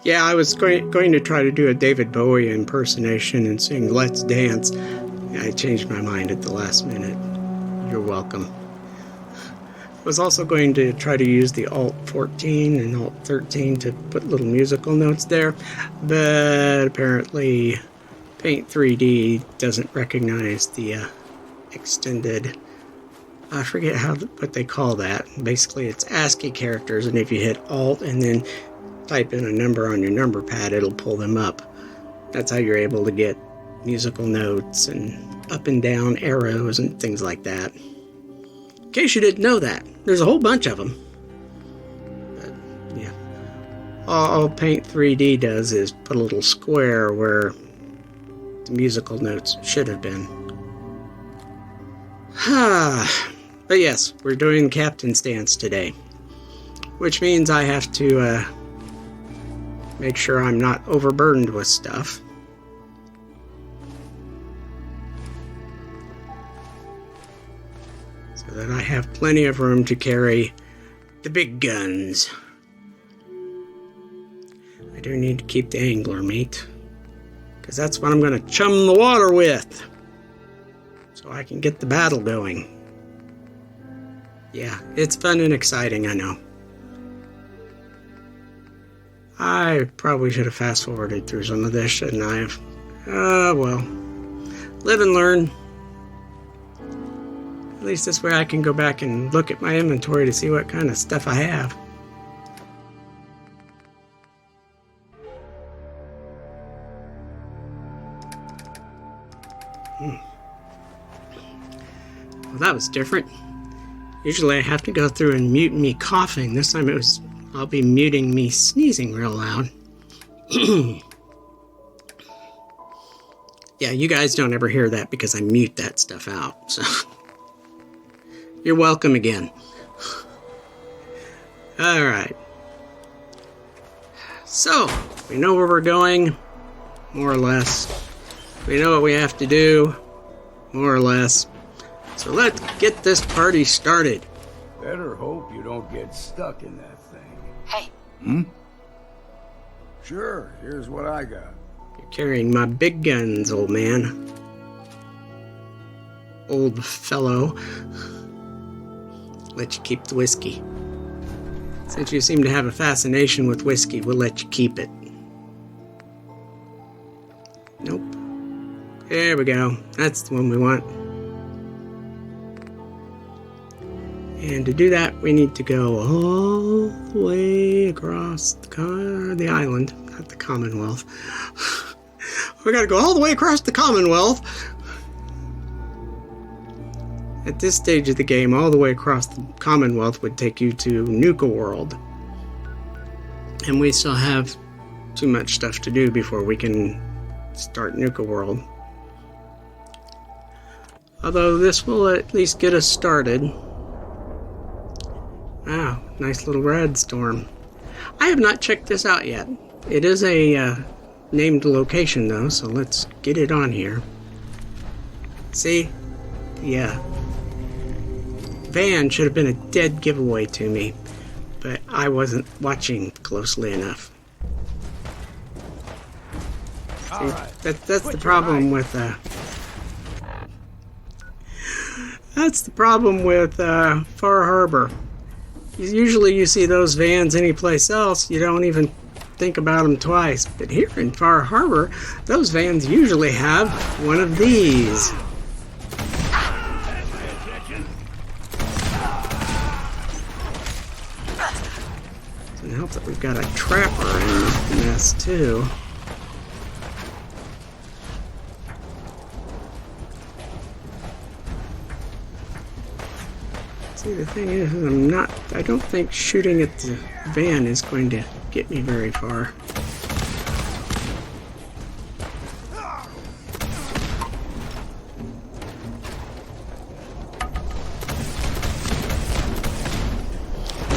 Yeah, I was going to try to do a David Bowie impersonation and sing Let's Dance. I changed my mind at the last minute. You're welcome. I was also going to try to use the Alt 14 and Alt 13 to put little musical notes there, but apparently Paint 3D doesn't recognize the extended, I forget what they call that. Basically it's ASCII characters, and if you hit Alt and then type in a number on your number pad, it'll pull them up. That's how you're able to get musical notes and up and down arrows and things like that. In case you didn't know that, there's a whole bunch of them. But yeah, all Paint 3D does is put a little square where the musical notes should have been. But yes, we're doing Captain's Dance today, which means I have to make sure I'm not overburdened with stuff. So that I have plenty of room to carry the big guns. I do need to keep the angler meat, because that's what I'm going to chum the water with, so I can get the battle going. Yeah, it's fun and exciting, I know. I probably should have fast-forwarded through some of this, shouldn't I have? Well. Live and learn. At least this way I can go back and look at my inventory to see what kind of stuff I have. Well, that was different. Usually I have to go through and mute me coughing. This time I'll be muting me sneezing real loud. Yeah, you guys don't ever hear that because I mute that stuff out. So you're welcome again. Alright. So, we know where we're going, more or less. We know what we have to do, more or less. So let's get this party started. Better hope you don't get stuck in that thing. Hey. Sure, here's what I got. You're carrying my big guns, old man. Old fellow. Let you keep the whiskey. Since you seem to have a fascination with whiskey, we'll let you keep it. Nope. There we go. That's the one we want. And to do that, we need to go all the way across the island, not the Commonwealth. We gotta go all the way across the Commonwealth. At this stage of the game, all the way across the Commonwealth would take you to Nuka World. And we still have too much stuff to do before we can start Nuka World. Although this will at least get us started. Wow, nice little red storm. I have not checked this out yet. It is a named location though, so let's get it on here. See? Yeah. Van should have been a dead giveaway to me, but I wasn't watching closely enough. See, that's the problem with Far Harbor. Usually you see those vans anyplace else, you don't even think about them twice. But here in Far Harbor, those vans usually have one of these. Doesn't help that we've got a trapper in this mess too. See, the thing is, I don't think shooting at the van is going to get me very far.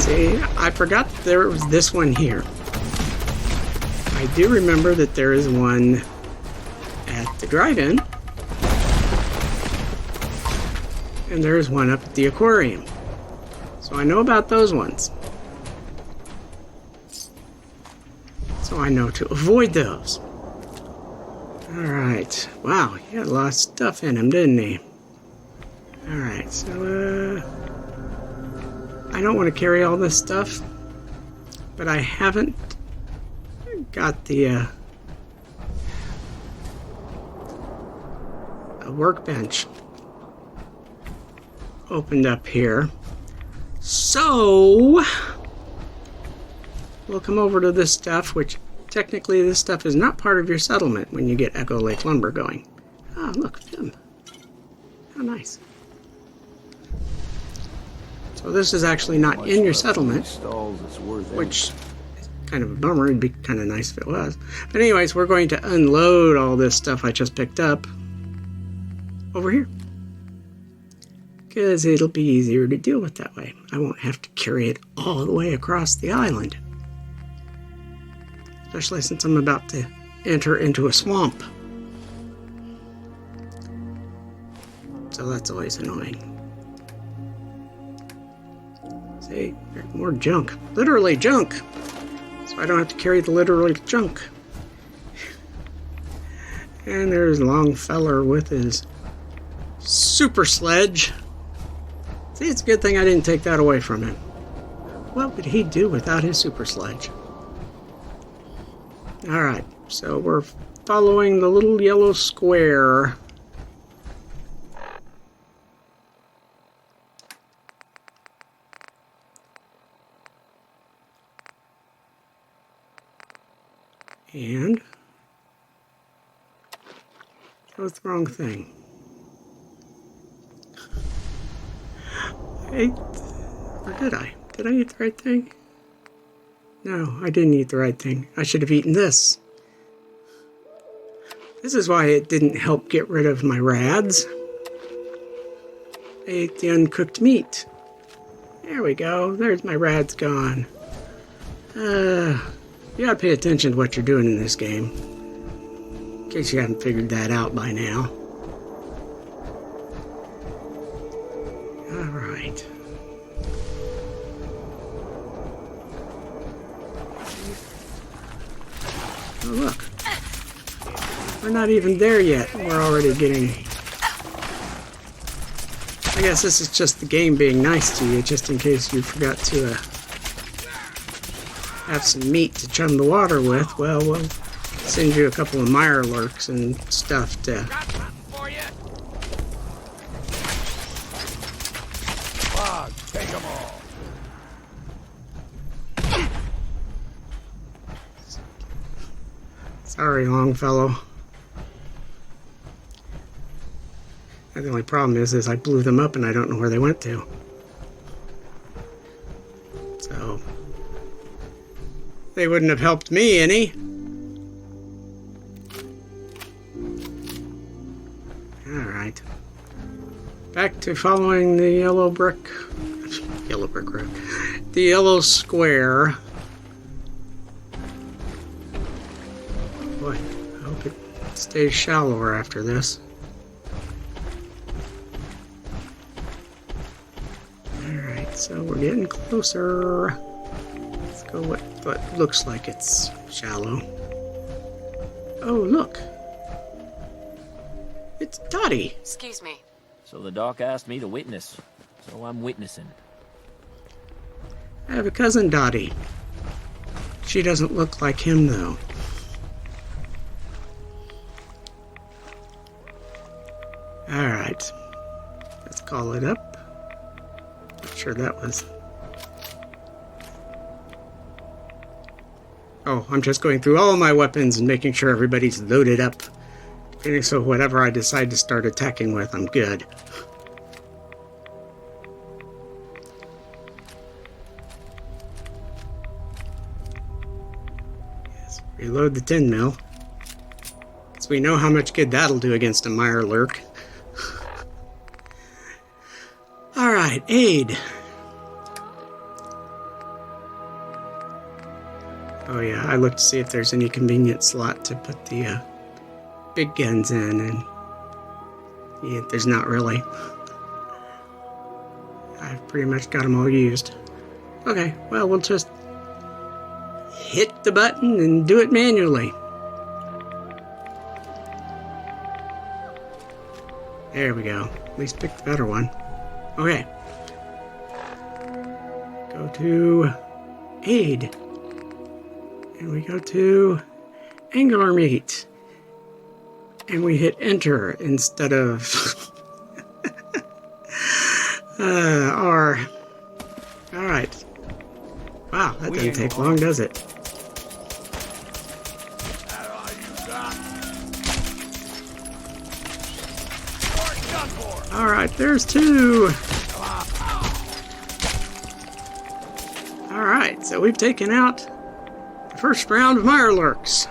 See, I forgot there was this one here. I do remember that there is one at the drive-in. And there's one up at the aquarium. So I know about those ones. So I know to avoid those. Alright. Wow, he had a lot of stuff in him, didn't he? Alright, so I don't want to carry all this stuff, but I haven't got the a workbench opened up here. So we'll come over to this stuff, which technically this stuff is not part of your settlement when you get Echo Lake Lumber going. Ah, look, them. How nice. So this is actually not in your settlement, which is kind of a bummer. It'd be kind of nice if it was. But anyways, we're going to unload all this stuff I just picked up over here, because it'll be easier to deal with that way. I won't have to carry it all the way across the island, especially since I'm about to enter into a swamp. So that's always annoying. See, there's more junk. Literally junk. So I don't have to carry the literal junk. And there's Longfellow with his super sledge. See, it's a good thing I didn't take that away from him. What would he do without his super sledge? Alright, so we're following the little yellow square. And that was the wrong thing. Or did I? Did I eat the right thing? No, I didn't eat the right thing. I should have eaten this. This is why it didn't help get rid of my rads. I ate the uncooked meat. There we go. There's my rads gone. You gotta pay attention to what you're doing in this game, in case you haven't figured that out by now. Alright. Oh, look. We're not even there yet. We're already getting... I guess this is just the game being nice to you, just in case you forgot to have some meat to chum the water with. Well, we'll send you a couple of mire lurks and stuff to... Take them all. Sorry, Longfellow. The only problem is I blew them up and I don't know where they went to. So... they wouldn't have helped me any. Alright. Back to following the yellow brick road. The yellow square. Boy, I hope it stays shallower after this. Alright, so we're getting closer. Let's go what looks like it's shallow. Oh, look. It's Dottie. Excuse me. So the doc asked me to witness, so I'm witnessing. I have a cousin, Dottie. She doesn't look like him, though. Alright. Let's call it up. Not sure that was... Oh, I'm just going through all my weapons and making sure everybody's loaded up. So whatever I decide to start attacking with, I'm good. Yes, reload the 10 mil. So we know how much good that'll do against a mire lurk. Alright, aid. Oh yeah, I looked to see if there's any convenient slot to put the big guns in, and yeah, there's not really. I've pretty much got them all used. Okay, well, we'll just hit the button and do it manually. There we go. At least pick the better one. Okay. Go to Aid. And we go to Angular Meat. And we hit Enter instead of R. Alright. Wow, that doesn't take long, does it? That all you got? You're done for. Alright, there's two. Alright, so we've taken out the first round of Mirelurks.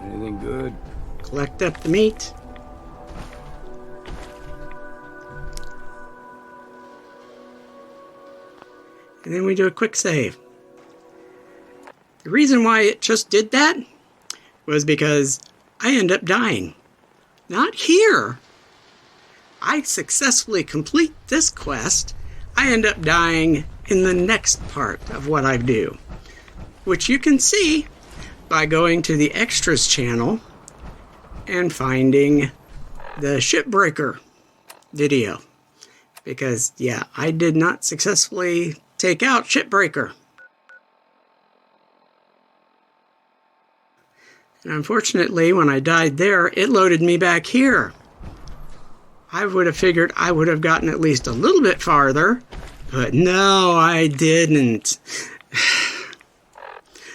Anything good? Collect up the meat. And then we do a quick save. The reason why it just did that was because I end up dying. Not here. I successfully complete this quest. I end up dying in the next part of what I do, which you can see by going to the Extras channel and finding the Shipbreaker video. Because, yeah, I did not successfully take out Shipbreaker. And unfortunately, when I died there, it loaded me back here. I would have figured I would have gotten at least a little bit farther, but no, I didn't.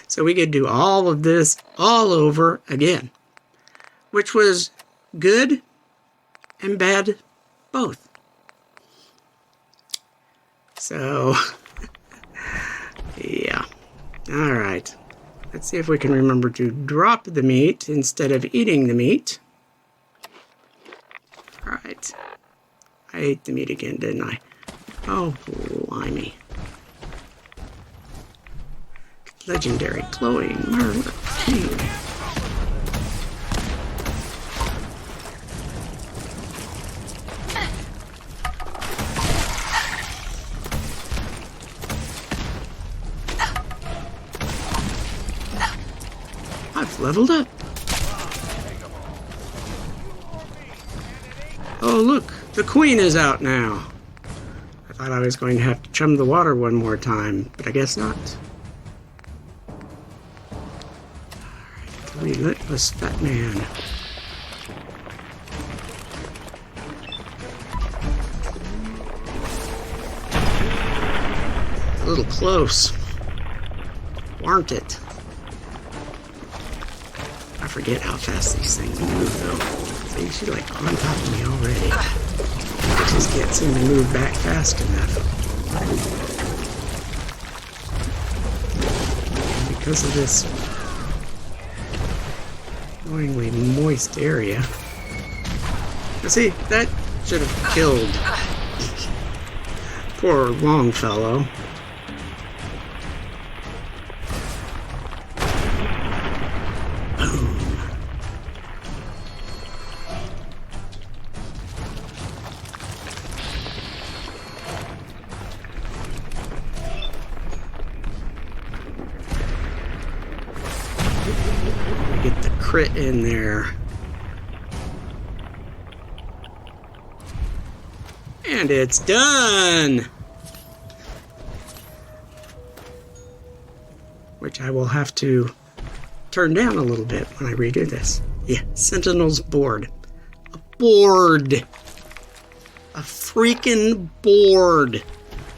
So we could do all of this all over again, which was good and bad both. So, yeah. All right. Let's see if we can remember to drop the meat instead of eating the meat. All right. I ate the meat again, didn't I? Oh, blimey. Legendary glowing Mirelurk King. I've leveled up. Oh, look, the queen is out now. I thought I was going to have to chum the water one more time, but I guess not. Alright, the relentless fat man. A little close. Warn't it? I forget how fast these things move, though. See, she's like on top of me already. I just can't seem to move back fast enough. And because of this annoyingly moist area. But see, that should have killed poor Longfellow. Get the crit in there. And it's done! Which I will have to turn down a little bit when I redo this. Yeah, Sentinel's board. A board! A freaking board!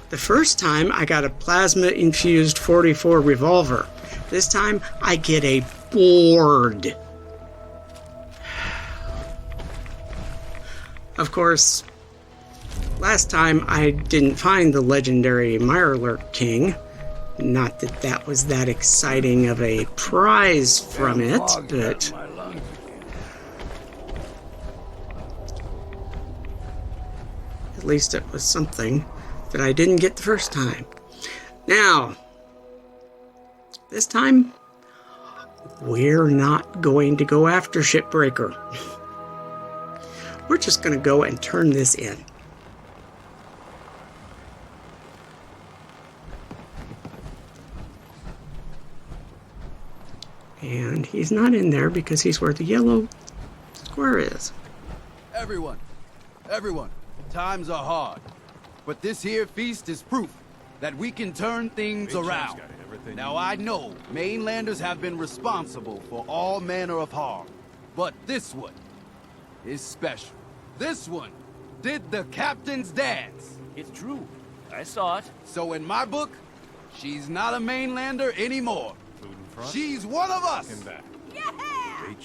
The first time I got a plasma-infused 44 revolver. This time I get a board. Of course, last time I didn't find the legendary Mirelurk King. Not that that was that exciting of a prize from it, but at least it was something that I didn't get the first time. Now, this time, we're not going to go after Shipbreaker. We're just going to go and turn this in. And he's not in there because he's where the yellow square is. Everyone, times are hard. But this here feast is proof that we can turn things around. Now I know mainlanders have been responsible for all manner of harm. But this one is special. This one did the captain's dance. It's true. I saw it. So in my book, she's not a mainlander anymore. She's one of us!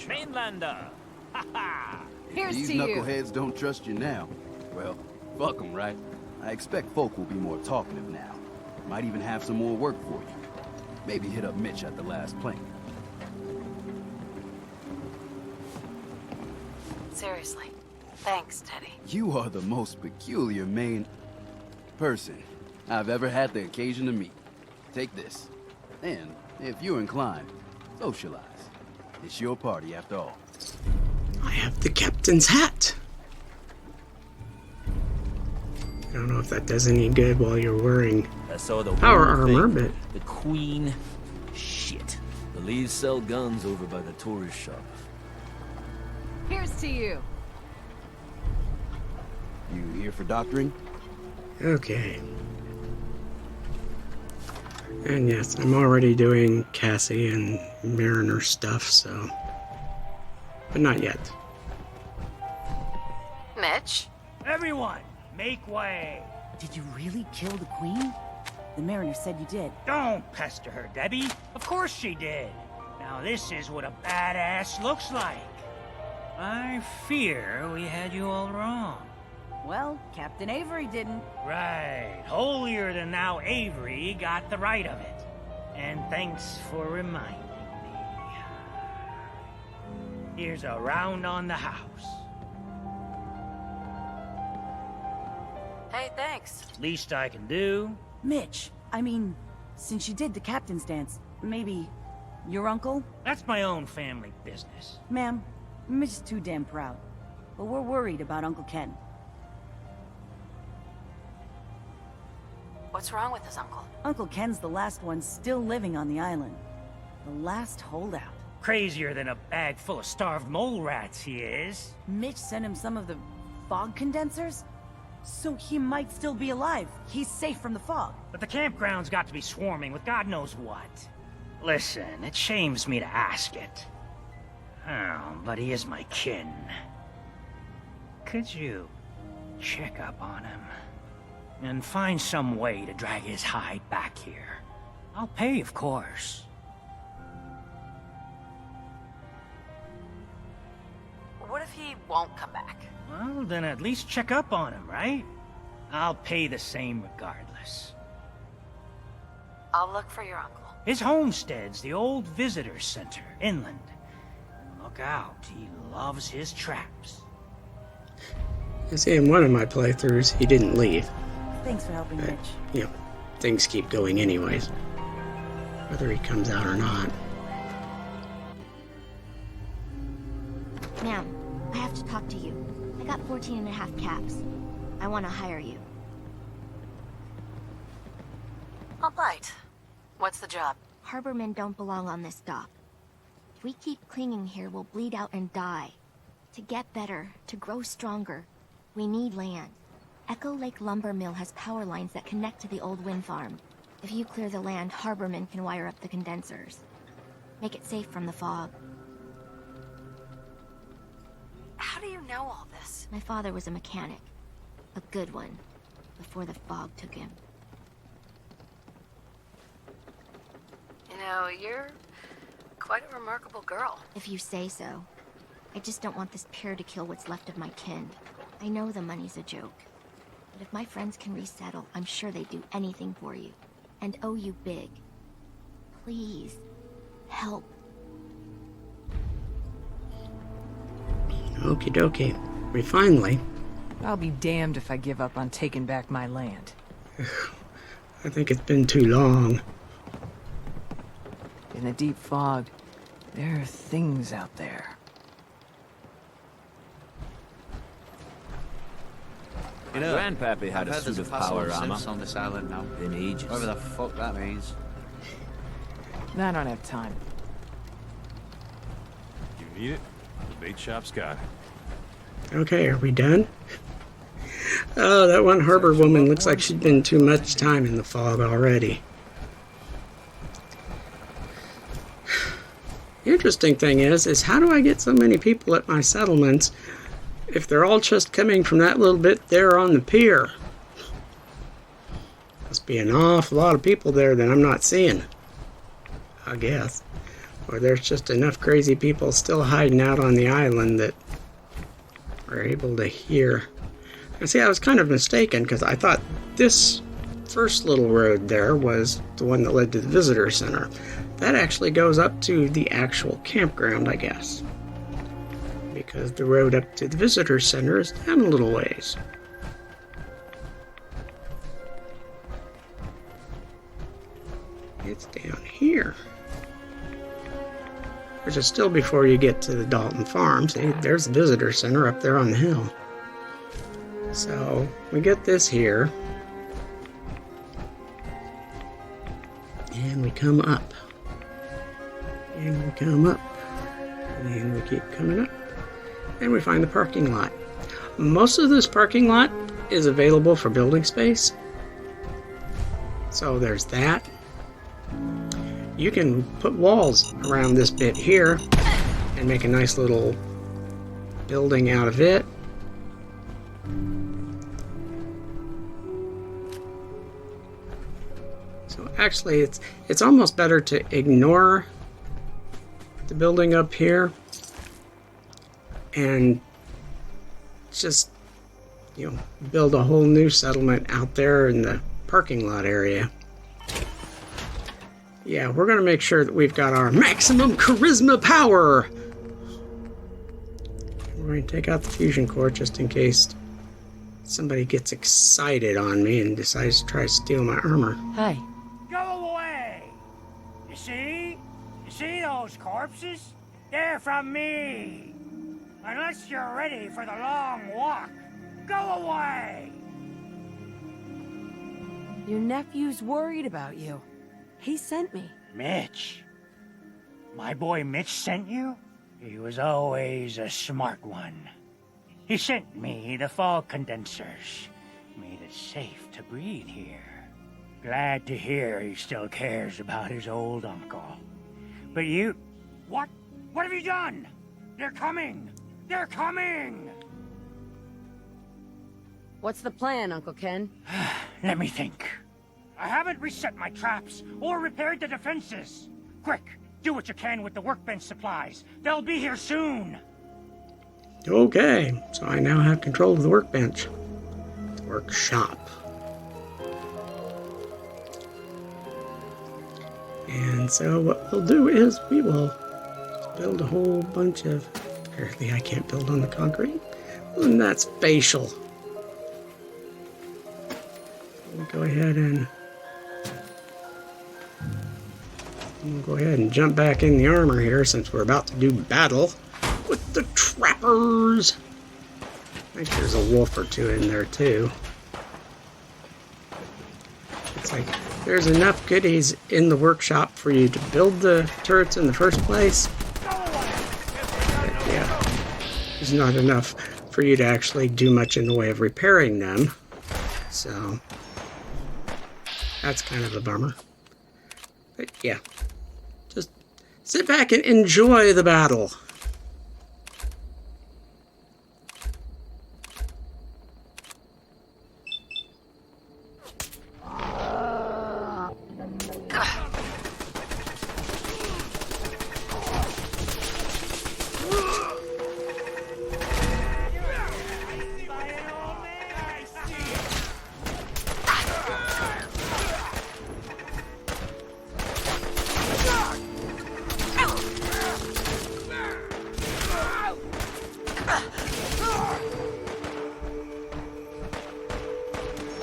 Mainlander! Ha ha! Here's These to you. knuckleheads don't trust you now. Well, fuck them, right? I expect folk will be more talkative now. Might even have some more work for you. Maybe hit up Mitch at the last plank. Seriously. Thanks, Teddy. You are the most peculiar person I've ever had the occasion to meet. Take this. And, if you're inclined, socialize. It's your party after all. I have the captain's hat. I don't know if that does any good while you're wearing I saw the power whole thing. armor, but The Queen. Shit. The Lees sell guns over by the tourist shop. Here's to you. You here for doctoring? okay. And yes, I'm already doing Cassie and Mariner stuff, so... But not yet. Mitch? Everyone, make way. Did you really kill the queen? The mariner said you did. Don't pester her, Debbie. Of course she did. Now this is what a badass looks like. I fear we had you all wrong. Well, Captain Avery didn't. Right. Holier than thou Avery got the right of it. And thanks for reminding me. Here's a round on the house. Hey, thanks. Least I can do. Mitch, I mean, since you did the captain's dance, maybe your uncle? That's my own family business. Ma'am, Mitch is too damn proud. But we're worried about Uncle Ken. What's wrong with his uncle? Uncle Ken's the last one still living on the island. The last holdout. Crazier than a bag full of starved mole rats, he is. Mitch sent him some of the fog condensers? So he might still be alive. He's safe from the fog. But the campground's got to be swarming with God knows what. Listen, it shames me to ask it. Oh, but he is my kin. Could you check up on him? And find some way to drag his hide back here. I'll pay, of course. What if he won't come back? Well, then at least check up on him, right? I'll pay the same regardless. I'll look for your uncle. His homestead's the old visitor center, inland. Look out, he loves his traps. You see, in one of my playthroughs, he didn't leave. Thanks for helping, But, Mitch. you know, things keep going anyways. Whether he comes out or not. Ma'am, I have to talk to you. I got 14 and a half caps. I want to hire you. I'll bite. What's the job? Harbormen don't belong on this dock. If we keep clinging here, we'll bleed out and die. To get better, to grow stronger, we need land. Echo Lake Lumber Mill has power lines that connect to the old wind farm. If you clear the land, Harbormen can wire up the condensers. Make it safe from the fog. How do you know all this? My father was a mechanic. A good one. Before the fog took him. You know, you're quite a remarkable girl. If you say so. I just don't want this pier to kill what's left of my kin. I know the money's a joke. But if my friends can resettle, I'm sure they'd do anything for you. And owe you big. Please. Help. Okie dokie. We finally... I'll be damned if I give up on taking back my land. I think it's been too long. In the deep fog, there are things out there. You know, Grandpappy had I've a heard there's suit a of power fossil armor synths on this island now. in ages. Whatever the fuck that means. I don't have time. You need it? The bait shop's got it. Okay, are we done? Oh, that one harbor woman looks like she'd been too much time in the fog already. The interesting thing is how do I get so many people at my settlements if they're all just coming from that little bit there on the pier? Must be an awful lot of people there that I'm not seeing, I guess. Or there's just enough crazy people still hiding out on the island that are able to hear. And see, I was kind of mistaken because I thought this first little road there was the one that led to the visitor center. That actually goes up to the actual campground, I guess. Because the road up to the visitor center is down a little ways. It's down here. Which is still before you get to the Dalton Farm. See, there's the visitor center up there on the hill. So, we get this here. And we come up. And we come up. And we keep coming up. And we find the parking lot. Most of this parking lot is available for building space. So there's that. You can put walls around this bit here and make a nice little building out of it. So actually it's almost better to ignore the building up here and just, you know, build a whole new settlement out there in the parking lot area. Yeah, we're going to make sure that we've got our maximum charisma power. We're going to take out the fusion core just in case somebody gets excited on me and decides to try to steal my armor. Hi. Go away! You see? You see those corpses? They're from me! Unless you're ready for the long walk, go away! Your nephew's worried about you. He sent me. Mitch? My boy Mitch sent you? He was always a smart one. He sent me the fog condensers. Made it safe to breed here. Glad to hear he still cares about his old uncle. But you... What? What have you done? They're coming! They're coming! What's the plan, Uncle Ken? Let me think. I haven't reset my traps or repaired the defenses. Quick, do what you can with the workbench supplies. They'll be here soon. Okay, so I now have control of the workbench. The workshop. And so what we'll do is we will build a whole bunch of... Apparently I can't build on the concrete. Well, then that's spatial. We'll go ahead and... We'll go ahead and jump back in the armor here since we're about to do battle with the trappers. I think there's a wolf or two in there too. It's like there's enough goodies in the workshop for you to build the turrets in the first place. But yeah, there's not enough for you to actually do much in the way of repairing them. So that's kind of a bummer. But yeah. Just sit back and enjoy the battle.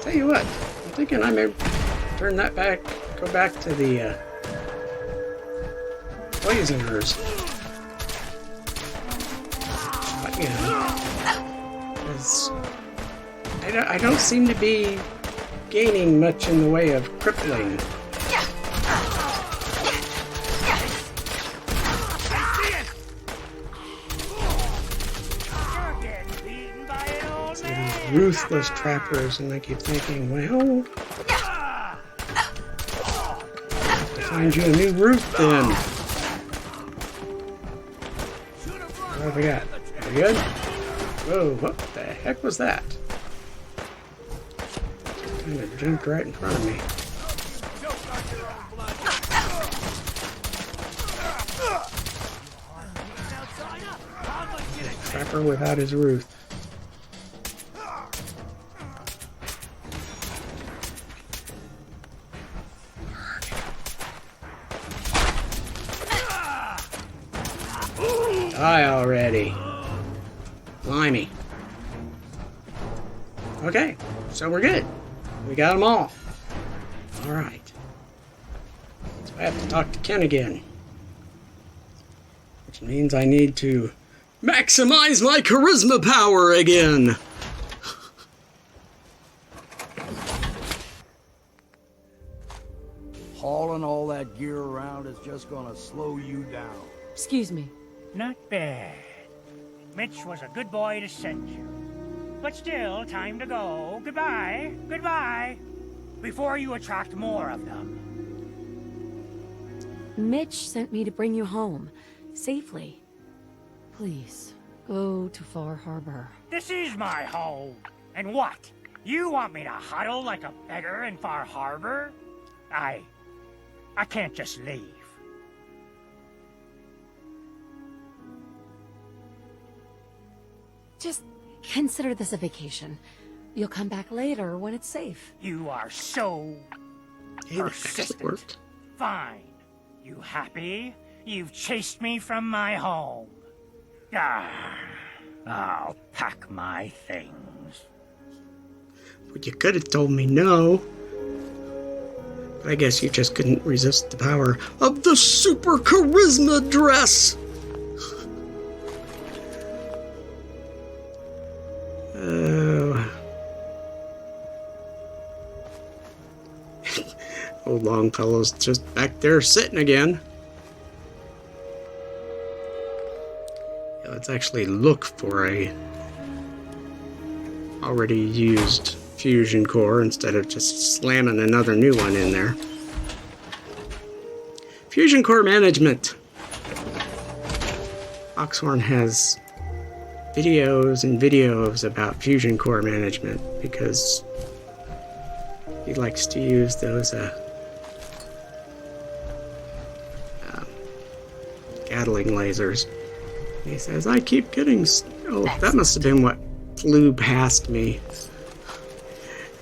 Tell you what, I'm thinking I may turn that back. Go back to the poisoners. But, you know, 'cause I don't seem to be gaining much in the way of crippling. Ruthless trappers, and I keep thinking, well, have to find you a new route then. What have we got? Are we good? Whoa, what the heck was that? Kind of jumped right in front of me. Trapper without his Ruth. Die already. Blimey. Okay, so we're good. We got them all. Alright. So I have to talk to Ken again. Which means I need to maximize my charisma power again. Hauling all that gear around is just gonna slow you down. Excuse me. Not bad. Mitch was a good boy to send you. But still, time to go. Goodbye. Goodbye. Before you attract more of them. Mitch sent me to bring you home. Safely. Please, go to Far Harbor. This is my home. And what? You want me to huddle like a beggar in Far Harbor? I can't just leave. Just consider this a vacation. You'll come back later when it's safe. You are so persistent. Fine. You happy? You've chased me from my home. I'll pack my things. Well, you could have told me no. But I guess you just couldn't resist the power of the super charisma dress. Old Longfellow's just back there sitting again. Yeah, let's actually look for a already used fusion core instead of just slamming another new one in there. Fusion core management. Oxhorn has videos and videos about fusion core management because he likes to use those Gatling lasers. He says, I keep getting... Oh, that must have been what flew past me.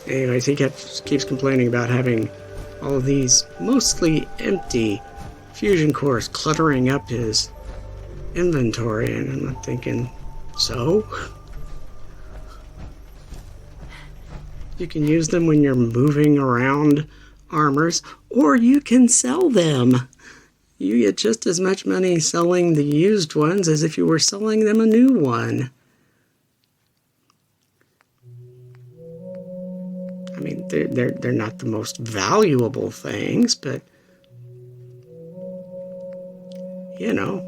Anyways, he keeps complaining about having all of these mostly empty fusion cores cluttering up his inventory, and I'm thinking, so? You can use them when you're moving around armors, or you can sell them. You get just as much money selling the used ones as if you were selling them a new one. I mean, they're not the most valuable things, but you know,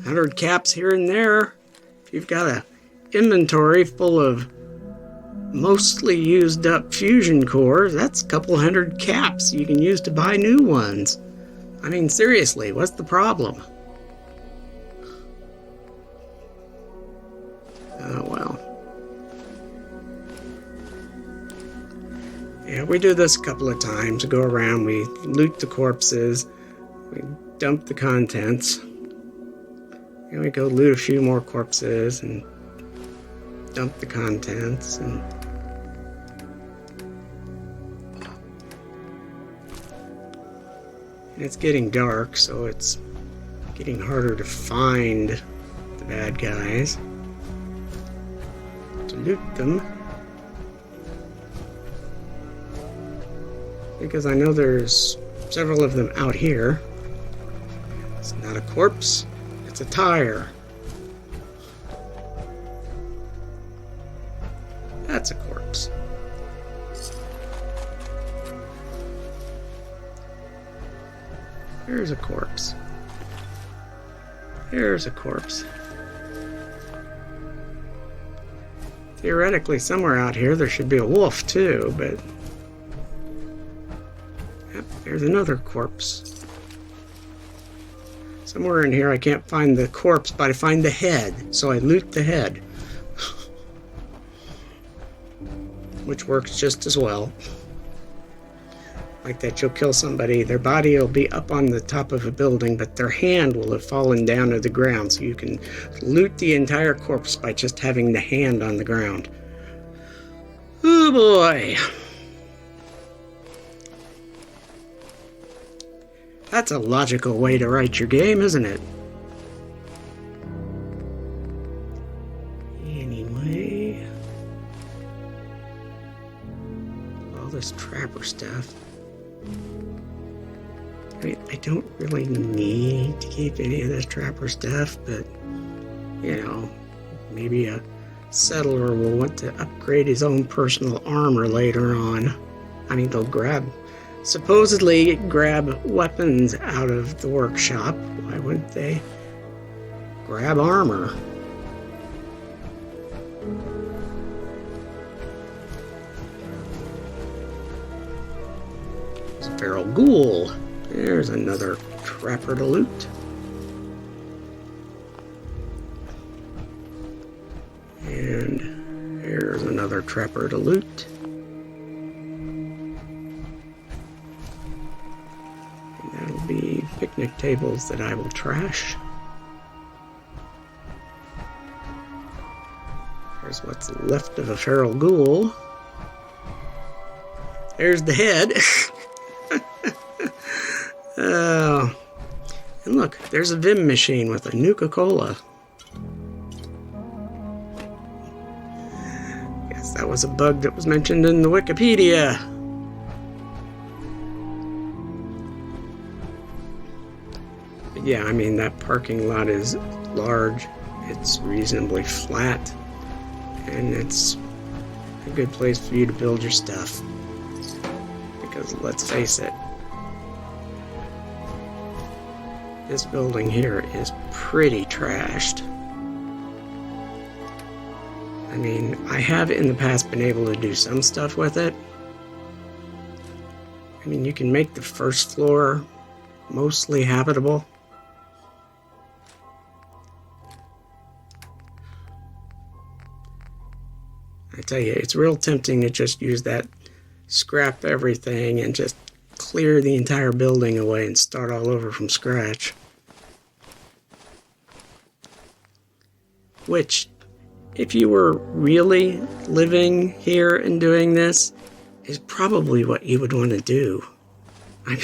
100 caps here and there. If you've got a inventory full of mostly used up fusion cores, that's a couple hundred caps you can use to buy new ones. I mean, seriously, what's the problem? Oh, well. Yeah, we do this a couple of times. We go around, we loot the corpses, we dump the contents, and we go loot a few more corpses and dump the contents, and it's getting dark, so it's getting harder to find the bad guys, to loot them. Because I know there's several of them out here. It's not a corpse, it's a tire. That's a corpse. There's a corpse. There's a corpse. Theoretically, somewhere out here there should be a wolf too, but... Yep, there's another corpse. Somewhere in here I can't find the corpse, but I find the head, so I loot the head. Which works just as well. Like that, you'll kill somebody, their body will be up on the top of a building, but their hand will have fallen down to the ground, so you can loot the entire corpse by just having the hand on the ground. Oh boy! That's a logical way to write your game, isn't it? Anyway... all this trapper stuff. I don't really need to keep any of this trapper stuff, but, you know, maybe a settler will want to upgrade his own personal armor later on. I mean, they'll supposedly grab weapons out of the workshop. Why wouldn't they grab armor? It's a feral ghoul. There's another trapper to loot. And there's another trapper to loot. And that'll be picnic tables that I will trash. There's what's left of a feral ghoul. There's the head. Oh, and look, there's a Vim machine with a Nuka-Cola. Yes, that was a bug that was mentioned in the Wikipedia. But yeah, I mean, that parking lot is large, it's reasonably flat, and it's a good place for you to build your stuff. Because let's face it, this building here is pretty trashed. I mean, I have in the past been able to do some stuff with it. I mean, you can make the first floor mostly habitable. I tell you, it's real tempting to just use that scrap everything and just clear the entire building away and start all over from scratch. Which, if you were really living here and doing this, is probably what you would want to do. I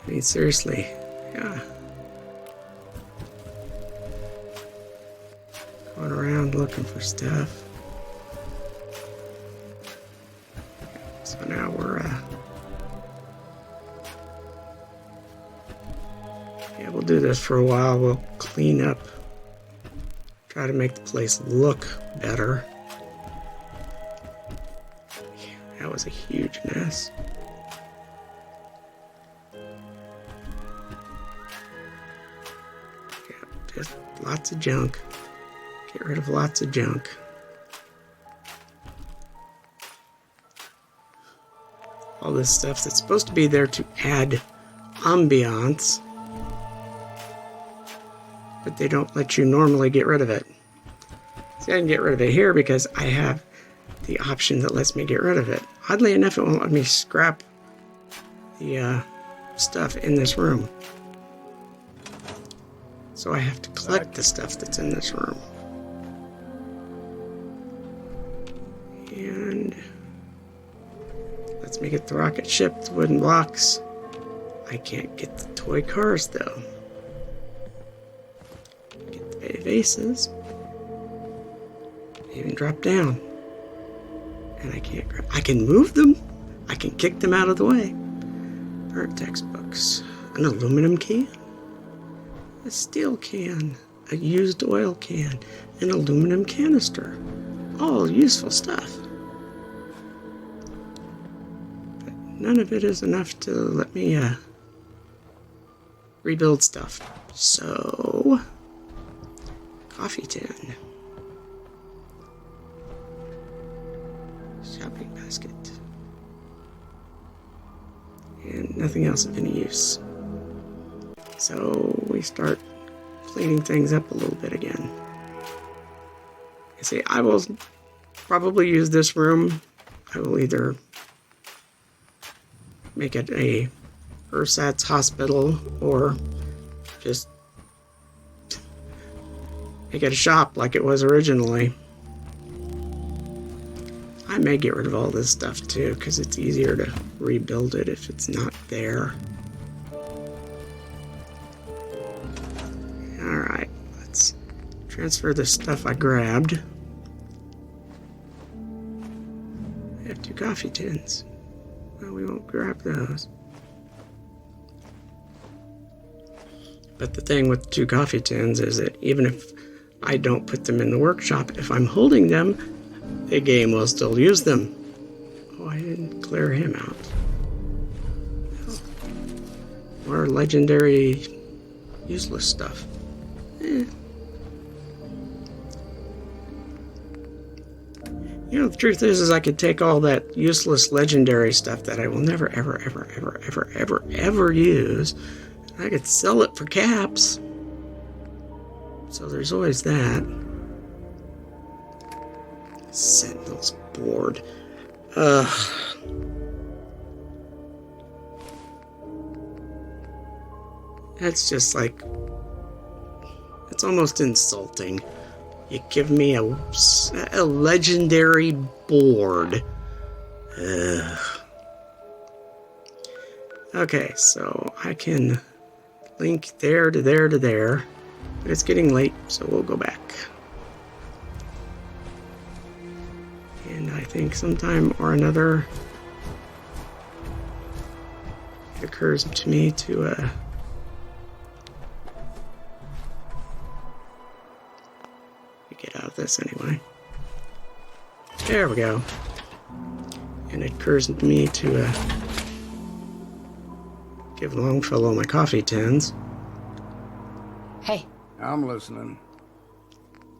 mean, seriously, yeah. Going around looking for stuff. So now we're, yeah, we'll do this for a while. We'll clean up. Try to make the place look better. Yeah, that was a huge mess. Yeah, just lots of junk. Get rid of lots of junk. All this stuff that's supposed to be there to add ambiance, but they don't let you normally get rid of it. See, I can get rid of it here because I have the option that lets me get rid of it. Oddly enough, it won't let me scrap the stuff in this room. So I have to collect the stuff that's in this room. And lets me get the rocket ship, the wooden blocks. I can't get the toy cars though. Get the vases. They even drop down. And I can't grab. I can move them. I can kick them out of the way. Burnt textbooks. An aluminum can. A steel can. A used oil can. An aluminum canister. All useful stuff. But none of it is enough to let me rebuild stuff. So, coffee tin. Shopping basket. And nothing else of any use. So we start cleaning things up a little bit again. You see, I will probably use this room. I will either make it a ersatz hospital or just make it a shop like it was originally. I may get rid of all this stuff too, because it's easier to rebuild it if it's not there. Alright, let's transfer the stuff I grabbed. I have 2 coffee tins. Well, we won't grab those. But the thing with 2 coffee tins is that even if I don't put them in the workshop, if I'm holding them, the game will still use them. Oh, I didn't clear him out. Oh. More legendary, useless stuff. You know, the truth is I could take all that useless legendary stuff that I will never, ever, ever, ever, ever, ever, ever use. I could sell it for caps. So there's always that. Sentinel's board. That's just like... it's almost insulting. You give me a legendary board. Okay, so I can link there to there to there. But it's getting late, so we'll go back. And I think sometime or another it occurs to me to get out of this anyway. There we go. And it occurs to me to give Longfellow my coffee tins. Hey. I'm listening.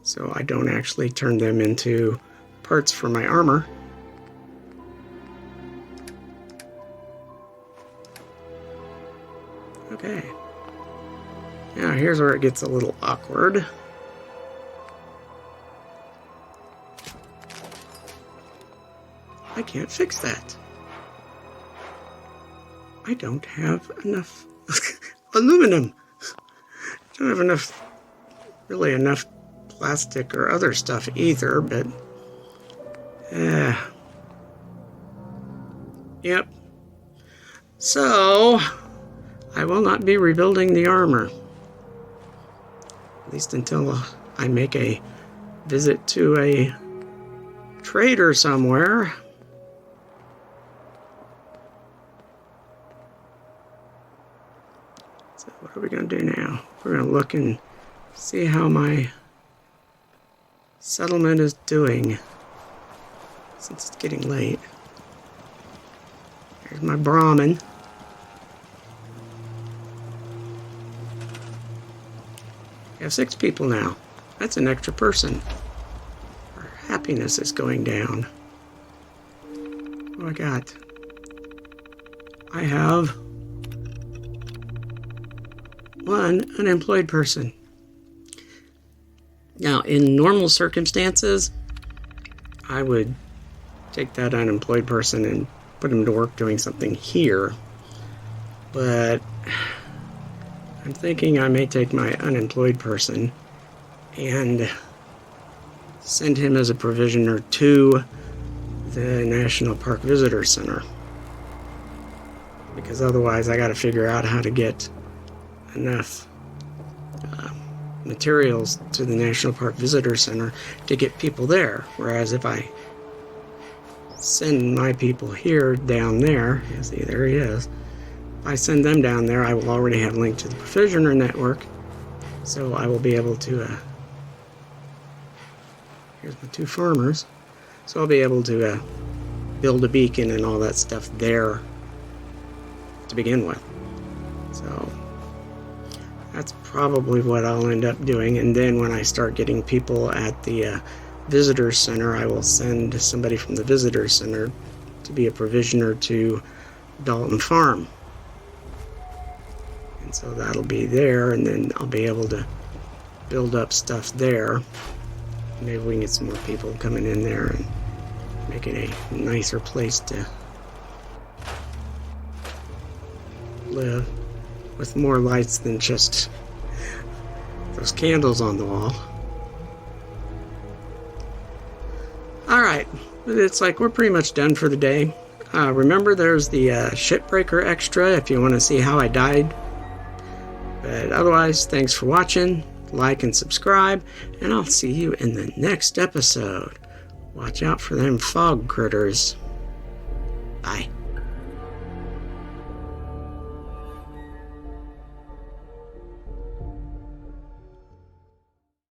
So I don't actually turn them into parts for my armor. Okay. Now here's where it gets a little awkward. I can't fix that. I don't have enough aluminum. I don't have enough, really enough plastic or other stuff either, but yep. So I will not be rebuilding the armor, at least until I make a visit to a trader somewhere. So what are we going to do now? We're going to look and see how my settlement is doing, since it's getting late. Here's my Brahmin. We have 6 people now. That's an extra person. Our happiness is going down. What do I got? I have 1 unemployed person. Now, in normal circumstances, I would take that unemployed person and put him to work doing something here. But I'm thinking I may take my unemployed person and send him as a provisioner to the National Park Visitor Center. Because otherwise I got to figure out how to get enough materials to the National Park Visitor Center to get people there. Whereas if I send my people here down there, you see, there he is. If I send them down there, I will already have a link to the Provisioner Network, so I will be able to, here's my 2 farmers, so I'll be able to build a beacon and all that stuff there to begin with. So that's probably what I'll end up doing, and then when I start getting people at the Visitor Center, I will send somebody from the Visitor Center to be a provisioner to Dalton Farm. And so that'll be there, and then I'll be able to build up stuff there. Maybe we can get some more people coming in there and make it a nicer place to live, with more lights than just those candles on the wall. Alright, it's like we're pretty much done for the day. Remember, there's the Shipbreaker extra if you want to see how I died. But otherwise, thanks for watching. Like and subscribe, and I'll see you in the next episode. Watch out for them fog critters. Bye.